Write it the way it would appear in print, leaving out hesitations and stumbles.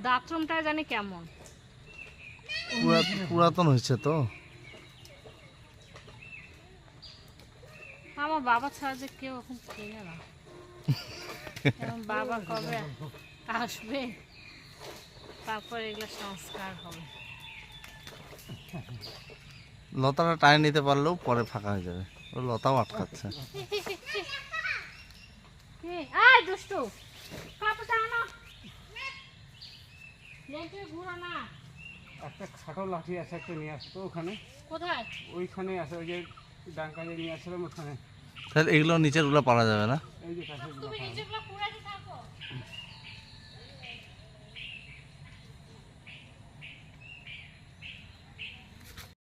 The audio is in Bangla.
বাথরুমটা জানি কেমন পুরাতন হয়েছে তো। আমার বাবা ছাড়া যে কেউ এখন চেনে না। এখন বাবা কবে আসবে তারপর এগুলো সংস্কার হবে। লতাটা টাইম নিতে পারলেও পরে ফাঁকা হয়ে যাবে, ও লতাও আটকাচ্ছে। এই দুষ্টু কাপড়টা আনো, লেজে ঘুরো না। একটা খাটো লাঠি আছে, একটা নিয়ে আসতো ওখানে। কোথায়? ওইখানে আছে, ওই যে ডাঙ্কা যে নিয়ে আসছিলাম ওখানে। তাহলে এগুলো নিচের গুলো পারা যাবে না? এই যে কাছে তুমি নিচেগুলো পুরাতে থাকো।